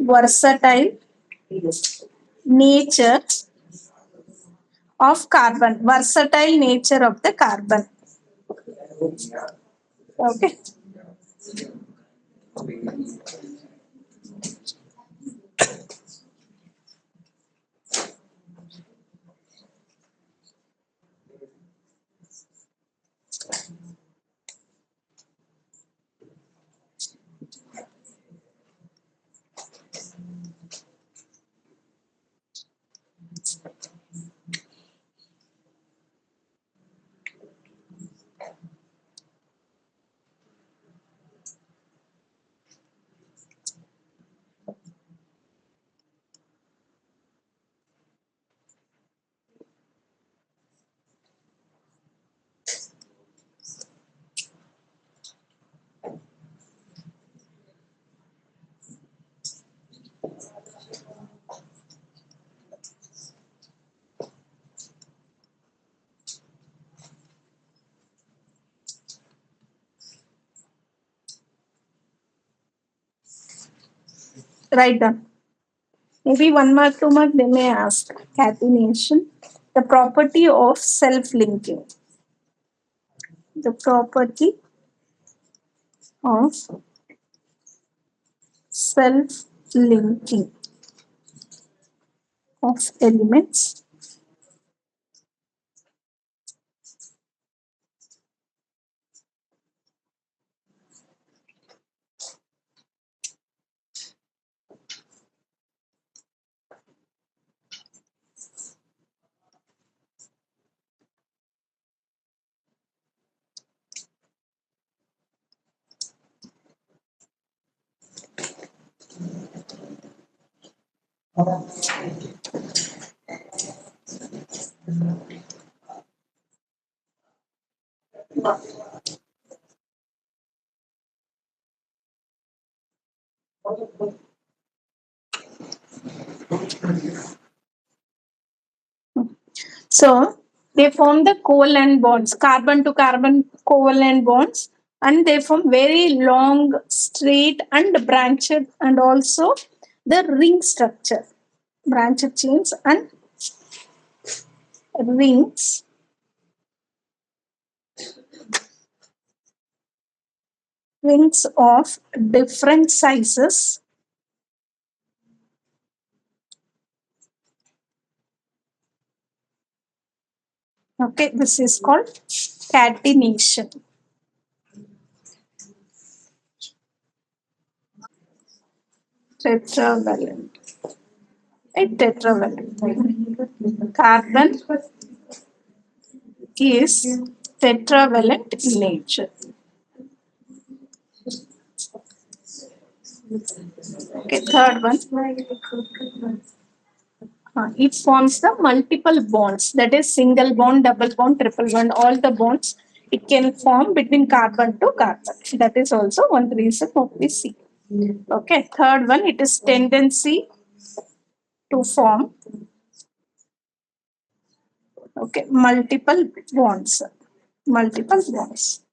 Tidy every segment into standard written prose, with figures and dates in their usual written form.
versatile nature of carbon. Versatile nature of the carbon. Okay. Write down. Maybe 1 mark, 2 mark, they may ask. Catenation. The property of self-linking. The property of self-linking of elements So they form the covalent bonds, carbon to carbon covalent bonds, and they form very long, straight, and branched, and also the ring structure, branched chains and rings. Rings of different sizes. Okay, this is called catenation. Tetravalent. A tetravalent. Carbon is tetravalent in nature. Okay, third one. It forms the multiple bonds, that is single bond, double bond, triple bond, all the bonds it can form between carbon to carbon. That is also one reason what we see. Okay, third one, it is tendency to form multiple bonds. Multiple bonds.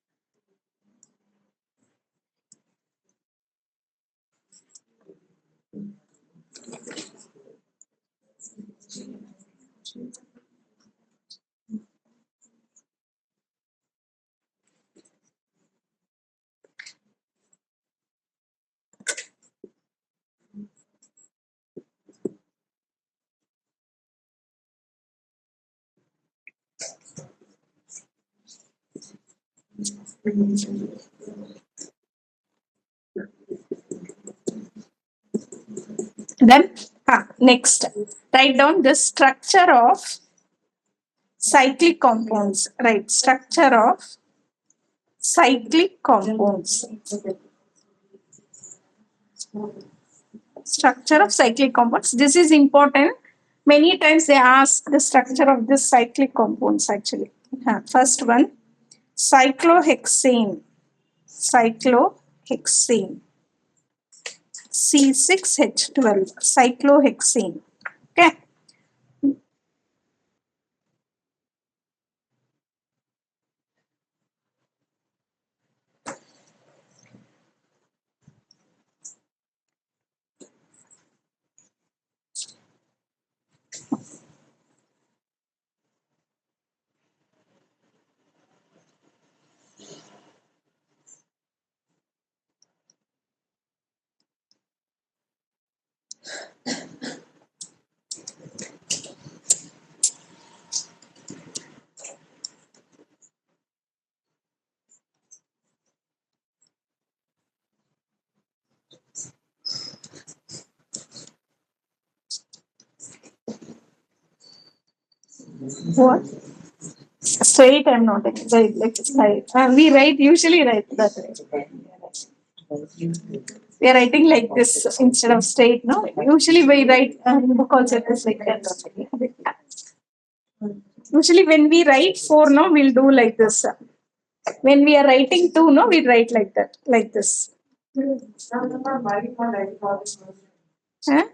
Then next, write down the structure of cyclic compounds. Right, structure of cyclic compounds. Structure of cyclic compounds. This is important. Many times they ask the structure of this cyclic compounds actually. First one, cyclohexane. Cyclohexane. C6H12. Cyclohexane. Okay. What? Straight, I'm not right, like straight. We write usually write that way. We are writing like this instead of straight. No, usually we write because it is like that. Usually when we write four, no, we'll do like this. When we are writing two, no, we write like that, like this. Huh?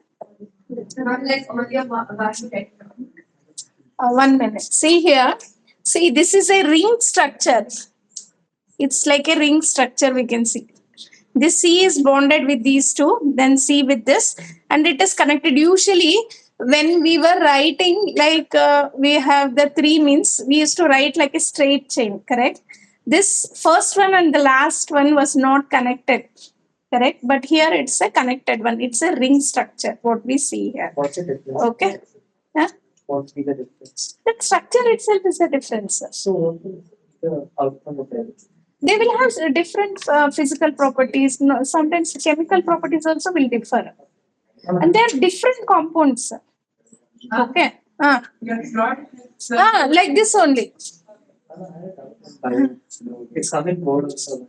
1 minute. See here. See, this is a ring structure. It's like a ring structure, we can see. This C is bonded with these two, then C with this, and it is connected. Usually, when we were writing, like we have the three means, we used to write like a straight chain, correct? This first one and the last one was not connected, correct? But here it's a connected one. It's a ring structure, what we see here. What's the difference? Okay. Huh? What's the difference? The structure itself is a difference. So, what is the outcome of it? They will have different physical properties. No, sometimes chemical properties also will differ. And they are different compounds. Okay. Like this only. It's coming board also.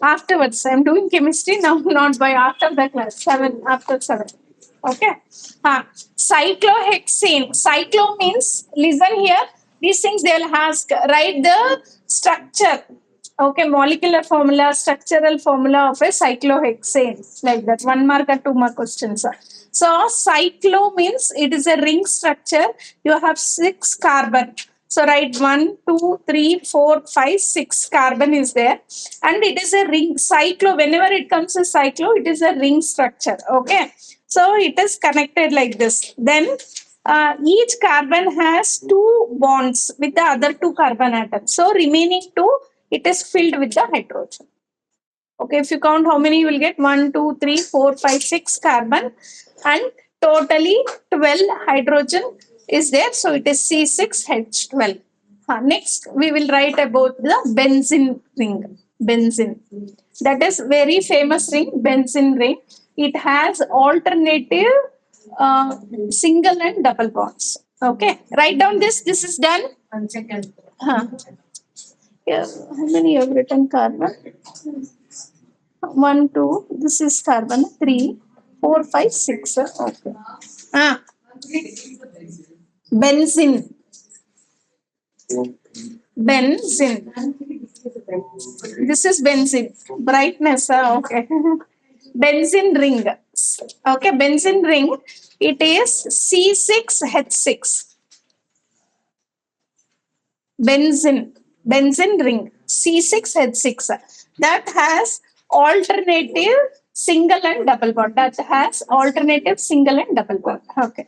Afterwards, I'm doing chemistry now, not by after the class. After 7. Okay. Cyclohexane. Cyclo means, listen here, these things they'll ask, write the structure. Okay, molecular formula, structural formula of a cyclohexane, like that. 1 mark or 2 mark questions. So, cyclo means it is a ring structure. You have 6 carbon. So, write 1, 2, 3, 4, 5, 6 carbon is there. And it is a ring. Cyclo, whenever it comes to cyclo, it is a ring structure. Okay. So, it is connected like this. Then, each carbon has 2 bonds with the other 2 carbon atoms. So, remaining 2, it is filled with the hydrogen. Okay, if you count how many you will get 1, 2, 3, 4, 5, 6 carbon and totally 12 hydrogen is there. So it is C6H12. Next, we will write about the benzene ring. Benzene. That is very famous ring, benzene ring. It has alternative single and double bonds. Okay, write down this. This is done. 1 second. Yeah. How many you have written carbon? 1, 2. This is carbon. 3, 4, 5, 6. Okay. Benzene. Benzene. This is benzene. Brightness. Okay. Benzene ring. Okay. Benzene ring. It is C6H6. Benzene ring C6H6 that has alternative single and double bond. That has alternative single and double bond. Okay.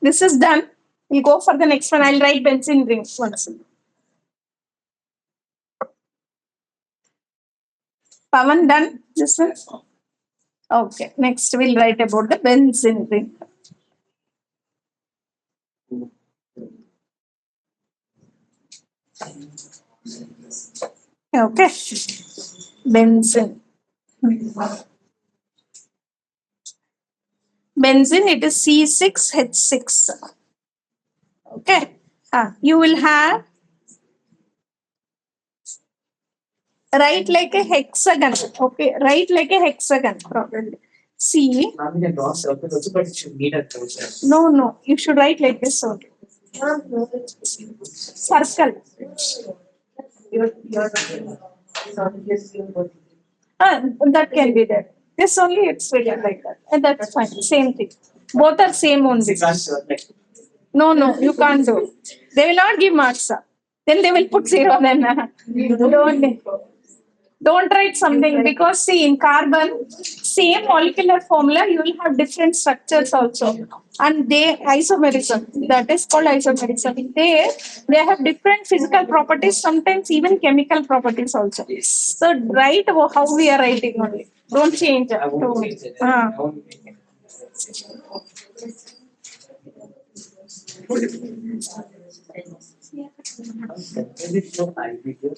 This is done. We'll go for the next one. I'll write benzene ring once. Pavan, done this one? Okay. Next, we'll write about the benzene ring. Okay. Benzene. Benzene, it is C6H6. Okay. You will have, write like a hexagon. Okay. Write like a hexagon, probably. C. Ma'am, you draw circle also, but it should meet at those. No. You should write like this only. Circle. That can be there. This only it's written like that. And that's fine. Same thing. Both are same only. No, you can't do. They will not give marks. Then they will put 0. Then don't write something, because see, in carbon, same molecular formula, you will have different structures also. And they isomerism, that is called isomerism. They have different physical properties, sometimes even chemical properties also. So write how we are writing only. Don't change. I won't change it. Ah. I won't make it. Maybe it's so high video.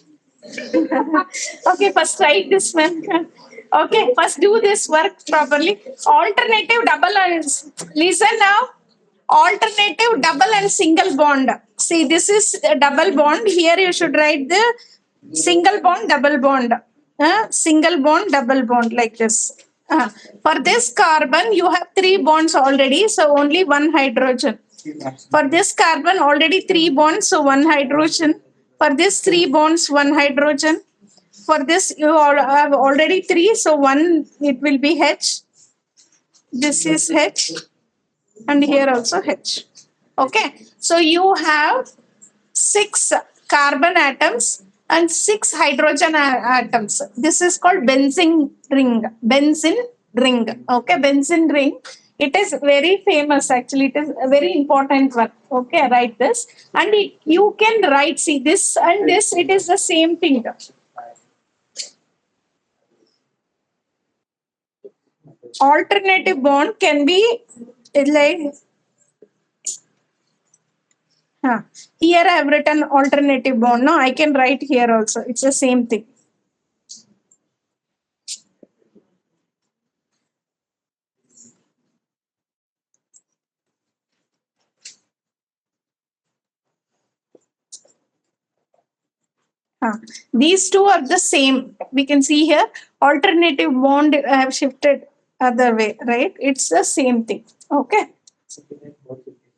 Okay, first write this one. Okay, first do this work properly. Alternative double and listen now. Alternative double and single bond. See, this is a double bond. Here you should write the single bond, double bond. Single bond, double bond like this. For this carbon, you have three bonds already, so only one hydrogen. For this carbon, already three bonds, so one hydrogen. For this, three bonds, one hydrogen. For this, you all have already three, so one, it will be H. This is H, and here also H. Okay, so you have six carbon atoms and six hydrogen atoms. This is called benzene ring. Benzene ring. Okay, benzene ring. It is very famous actually. It is a very important one. Okay, write this. And you can write, see this and this, it is the same thing. Alternative bond can be like, here I have written alternative bond. No, I can write here also. It's the same thing. These two are the same. We can see here alternative bond I have shifted other way, right? It's the same thing. Okay.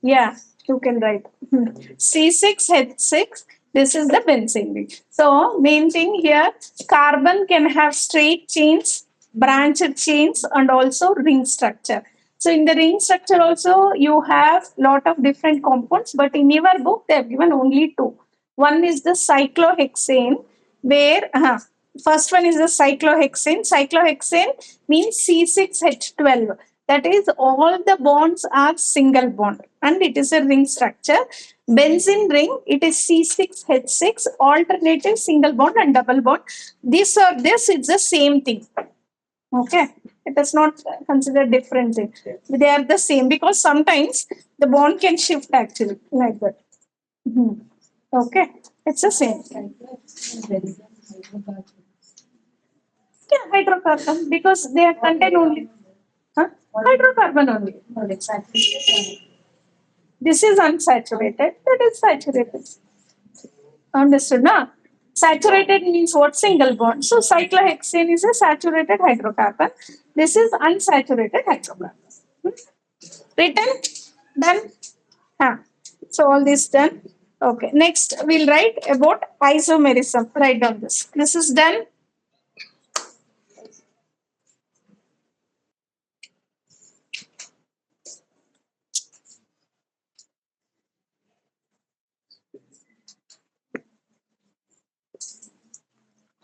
Yeah, you can write C6H6. This is the benzene ring. So main thing here, carbon can have straight chains, branched chains, and also ring structure. So in the ring structure also you have lot of different compounds, but in your book they have given only two. One is the cyclohexane, where first one is the cyclohexane. Cyclohexane means C6H12. That is, all the bonds are single bond and it is a ring structure. Benzene ring, it is C6H6, alternative single bond and double bond. This or this, it's the same thing. Okay, it is not considered different thing. They are the same because sometimes the bond can shift actually like that. Okay, it's the same. Yeah, hydrocarbon because they are contain only. Hydrocarbon only. This is unsaturated. That is saturated. Understood, na? Saturated means what? Single bond. So cyclohexane is a saturated hydrocarbon. This is unsaturated hydrocarbon. Written? Done? So all this done. Okay. Next, we'll write about isomerism. Write down this. This is done.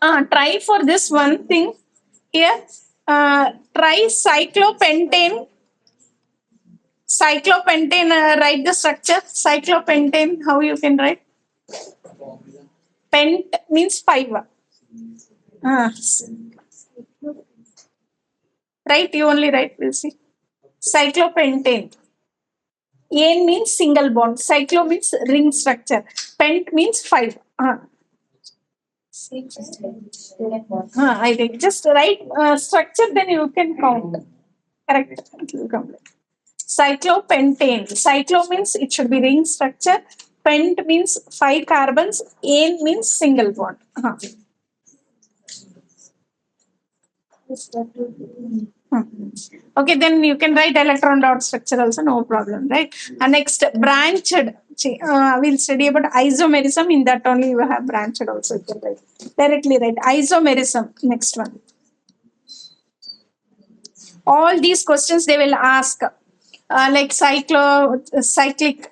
Try for this one thing here. Try cyclopentane. Cyclopentane, write the structure. Cyclopentane, how you can write? Pent means 5. Right, you only write, we'll see. Cyclopentane. Ane means single bond. Cyclo means ring structure. Pent means 5. I think just write structure, then you can count. Correct. Cyclopentane. Cyclo means it should be ring structure. Pent means 5 carbons. Ane means single bond. Okay, then you can write electron dot structure also, no problem, right? And next, branched. We'll study about isomerism. In that only you have branched also. You can write. Directly write isomerism. Next one. All these questions they will ask, like cyclic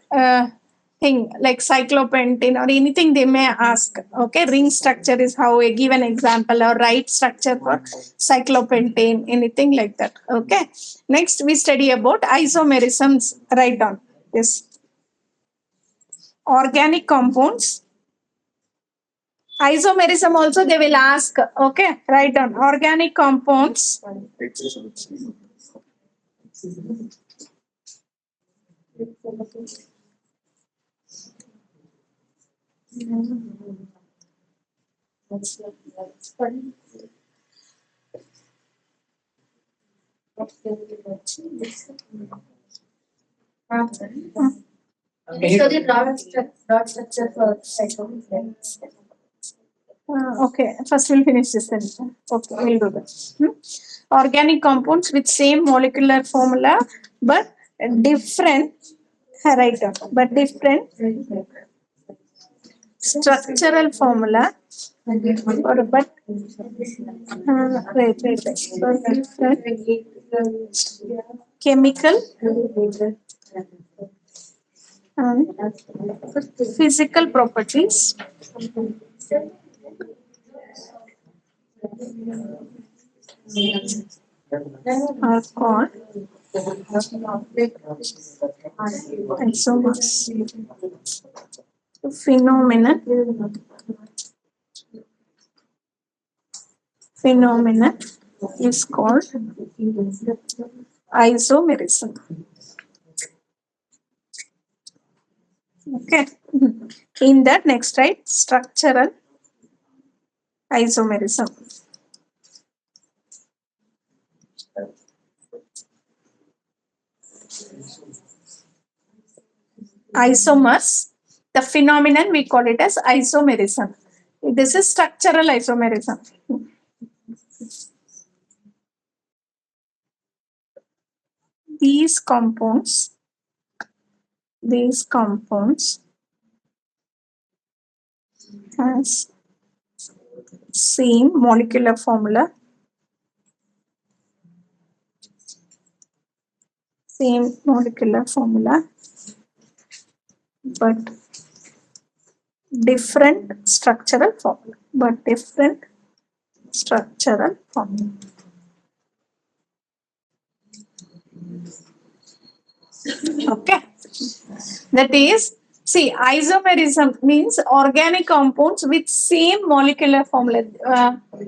thing, like cyclopentane or anything they may ask. Okay, ring structure is how I give an example, or right structure for cyclopentane, anything like that. Okay, next we study about isomerisms. Write down this. Organic compounds Isomerism also they will ask. Okay, write down organic compounds. Show the Broad structure for okay, first we'll finish this then. Okay, we'll do that. Organic compounds with same molecular formula but different, right? But different structural formula or but wait. But different chemical and physical properties are called isomers. Phenomenon is called isomerism. Okay. In that next, right, structural isomerism. Isomers, the phenomenon we call it as isomerism. This is structural isomerism. These compounds has same molecular formula, but different structural formula. Okay. That is, see, isomerism means organic compounds with same molecular formula.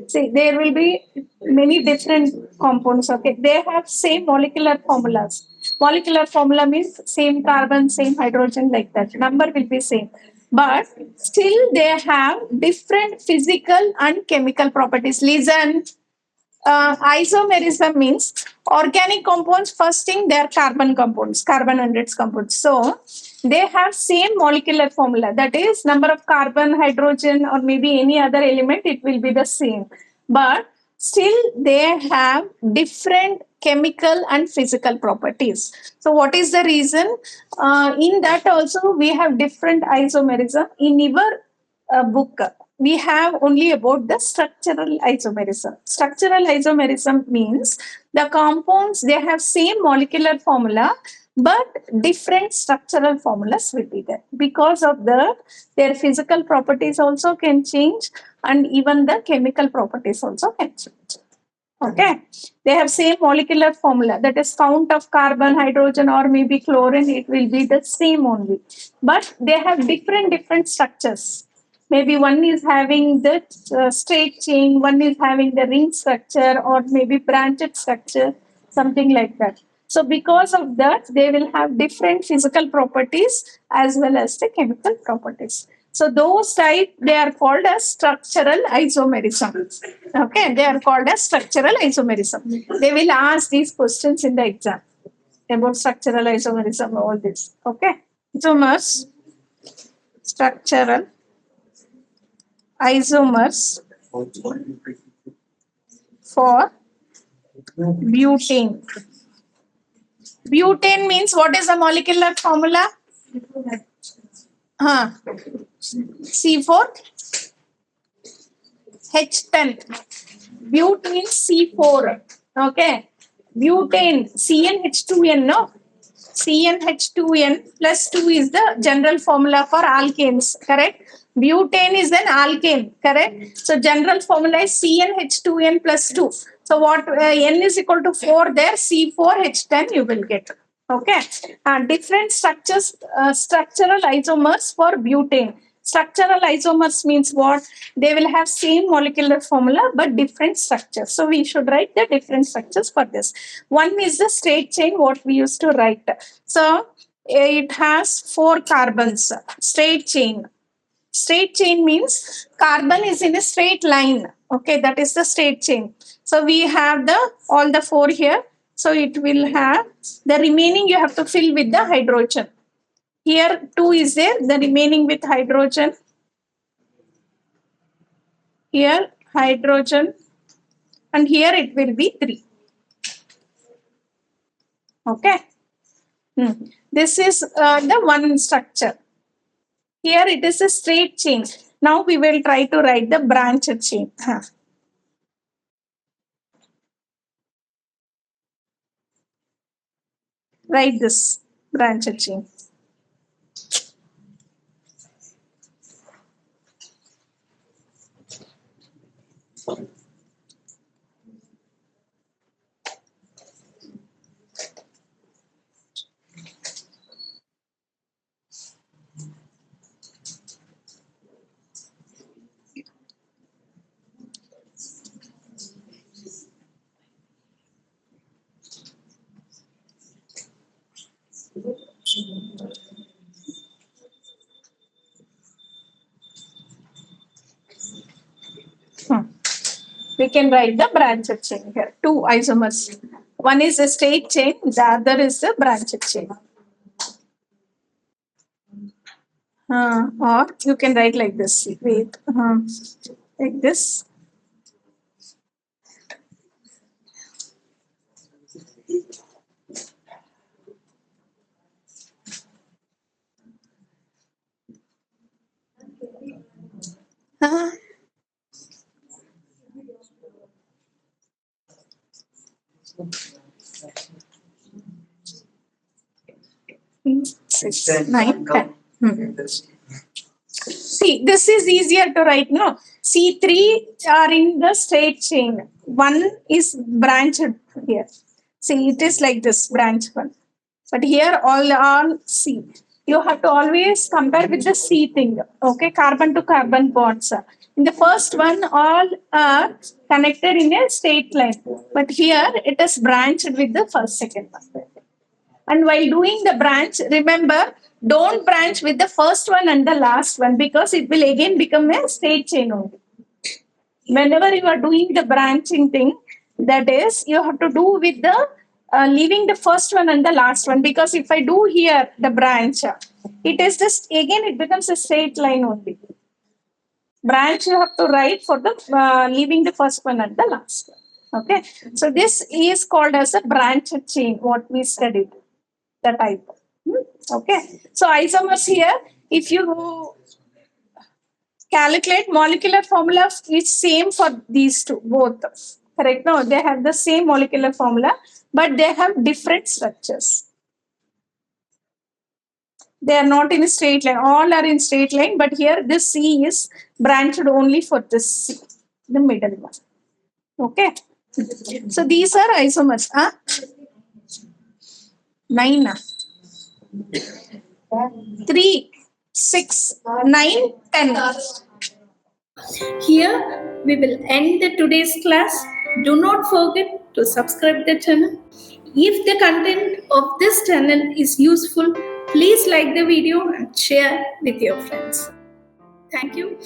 See, there will be many different compounds. Okay, they have same molecular formulas. Molecular formula means same carbon, same hydrogen, like that. Number will be same, but still they have different physical and chemical properties. Listen. Isomerism means organic compounds. First thing, they are carbon compounds, carbon hundreds compounds. So they have same molecular formula. That is, number of carbon, hydrogen, or maybe any other element. It will be the same, but still they have different chemical and physical properties. So what is the reason? In that also we have different isomerism. In your book, we have only about the structural isomerism. Structural isomerism means the compounds, they have same molecular formula, but different structural formulas will be there. Because of that, their physical properties also can change, and even the chemical properties also can change. Okay, they have same molecular formula, that is count of carbon, hydrogen, or maybe chlorine, it will be the same only, but they have different structures. Maybe one is having the straight chain, one is having the ring structure, or maybe branched structure, something like that. So because of that, they will have different physical properties as well as the chemical properties. So those type, they are called as structural isomerism. Okay, they are called as structural isomerism. They will ask these questions in the exam about structural isomerism, all this. Okay, isomers, structural isomers for butane. Butane means, what is the molecular formula? C4 H10. Butane C4. Okay. Butane CnH2n, no? CnH2n plus 2 is the general formula for alkanes, correct? Butane is an alkane, correct? So general formula is CnH2n plus 2. So what n is equal to 4 there, C4H10 you will get. Okay. Different structures, structural isomers for butane. Structural isomers means what? They will have same molecular formula but different structures. So we should write the different structures for this. One is the straight chain, what we used to write. So it has 4 carbons, straight chain. Straight chain means carbon is in a straight line. Okay, that is the straight chain. So we have the all the 4 here. So it will have the remaining you have to fill with the hydrogen. Here 2 is there, the remaining with hydrogen. Here hydrogen, and here it will be 3. Okay. This is the one structure. Here it is a straight chain. Now we will try to write the branched chain. Write this branched chain. We can write the branched chain here. 2 isomers. One is a straight chain, the other is the branched chain. Or you can write like this. Wait, like this. Uh, 6, 9, 10. See, this is easier to write, no? See, 3 are in the straight chain. 1 is branched here. See, it is like this, branch 1. But here all are C. You have to always compare with the C thing. Okay, carbon to carbon bonds. In the first one, all are connected in a straight line. But here it is branched with the first, second one. And while doing the branch, remember, don't branch with the first one and the last one because it will again become a straight chain only. Whenever you are doing the branching thing, that is, you have to do with the leaving the first one and the last one, because if I do here the branch, it is just again it becomes a straight line only. Branch you have to write for the leaving the first one and the last one. Okay, so this is called as a branched chain, what we studied, the type. Okay, so isomers here, if you calculate molecular formula is same for these two, both. Correct? No, they have the same molecular formula, but they have different structures. They are not in a straight line. All are in straight line, but here this C is branched only for this C, the middle one. Okay. So these are isomers. 9. 3, 6, 9, 10. Here we will end the today's class. Do not forget to subscribe the channel. If the content of this channel is useful, please like the video and share with your friends. Thank you.